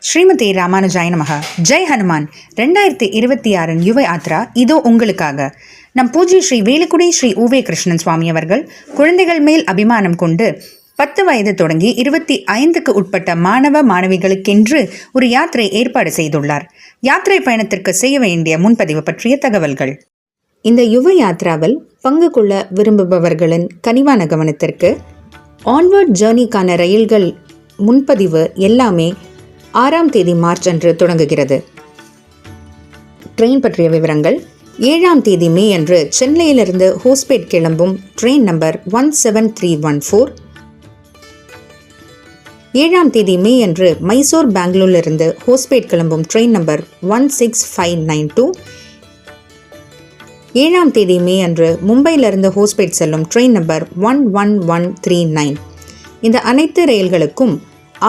ஸ்ரீமதி ராமானுஜாய நமக. ஜெய் ஹனுமான். 2026 யுவ யாத்ரா இதோ உங்களுக்காக. நம் பூஜ்ய ஸ்ரீ வேலுக்குடி ஸ்ரீ உவே கிருஷ்ணன் சுவாமி அவர்கள் குழந்தைகள் மேல் அபிமானம் கொண்டு 10 வயது தொடங்கி 25க்கு உட்பட்ட மாணவ மாணவிகளுக்கென்று ஒரு யாத்திரை ஏற்பாடு செய்துள்ளார். யாத்திரை பயணத்திற்கு செய்ய வேண்டிய முன்பதிவு பற்றிய தகவல்கள். இந்த யுவ யாத்ராவில் பங்கு கொள்ள விரும்புபவர்களின் கனிவான கவனத்திற்கு ஆன்வர்ட் ஜேர்னிக்கான ரயில்கள் முன்பதிவு எல்லாமே 6ஆம் தேதி மார்ச் அன்று தொடங்குகிறது. ட்ரெயின் பற்றிய விவரங்கள்: 7ஆம் தேதி மே அன்று சென்னையிலிருந்து ஹோஸ்பேட் கிளம்பும் ட்ரெயின் நம்பர் 17314. 7ஆம் தேதி மே அன்று மைசூர் பெங்களூரிலிருந்து ஹோஸ்பேட் கிளம்பும் ட்ரெயின் நம்பர் 16592. 7ஆம் தேதி மே அன்று மும்பையிலிருந்து ஹோஸ்பேட் செல்லும் ட்ரெயின் நம்பர் 11139. இந்த அனைத்து ரயில்களுக்கும்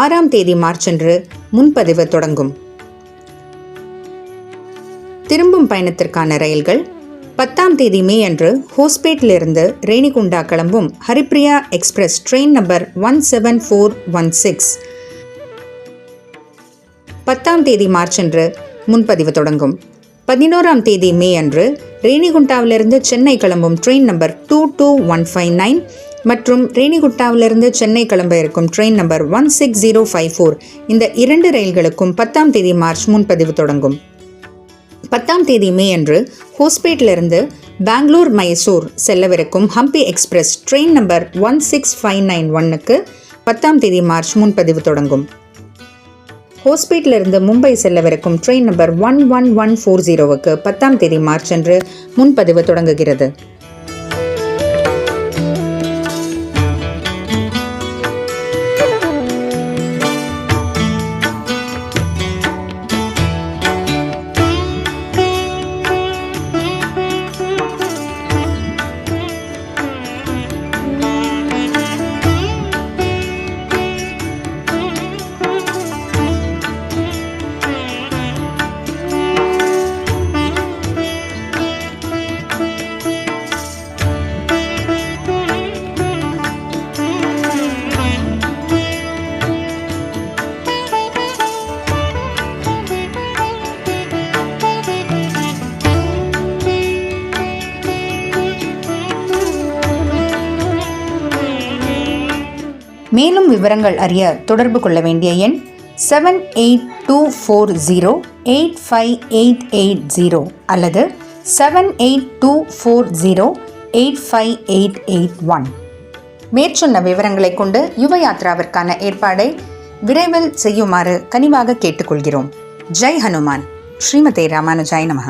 6ஆம் தேதி மார்ச் அன்று முன்பதிவு தொடங்கும். திரும்பும் பயணத்திற்கான ரயில்கள்: 10ஆம் தேதி மே அன்று ஹோஸ்பேட்டிலிருந்து ரேணிகுண்டா கிளம்பும் ஹரிப்ரியா எக்ஸ்பிரஸ் ட்ரெயின் நம்பர் 17416. 10ஆம் தேதி மார்ச் அன்று முன்பதிவு தொடங்கும். 11ஆம் தேதி மே அன்று ரேணிகுண்டாவிலிருந்து சென்னை கிளம்பும் ட்ரெயின் நம்பர் 22159 மற்றும் ரேணிகுண்டாவிலிருந்து சென்னை கிளம்ப இருக்கும் ட்ரெயின் நம்பர் 16054. இந்த 2 ரயில்களுக்கும் 10ஆம் தேதி மார்ச் முன்பதிவு தொடங்கும். 10ஆம் தேதி மே அன்று ஹோஸ்பேட்டிலிருந்து பெங்களூர் மைசூர் செல்லவிருக்கும் ஹம்பி எக்ஸ்பிரஸ் ட்ரெயின் நம்பர் 16591க்கு 10ஆம் தேதி மார்ச் முன்பதிவு தொடங்கும். ஹோஸ்பேட்டிலிருந்து மும்பை செல்லவிருக்கும் ட்ரெயின் நம்பர் 11140க்கு 10ஆம் தேதி மார்ச் அன்று முன்பதிவு தொடங்குகிறது. மேலும் விவரங்கள் அறிய தொடர்பு கொள்ள வேண்டிய எண் 7824085880 அல்லது 7824085881. மேற்சொன்ன விவரங்களை கொண்டு யுவ யாத்ராவிற்கான ஏற்பாடை விரைவில் செய்யுமாறு கனிவாக கேட்டுக்கொள்கிறோம். ஜெய் ஹனுமான். ஸ்ரீமதி ராமானுஜாய நமக.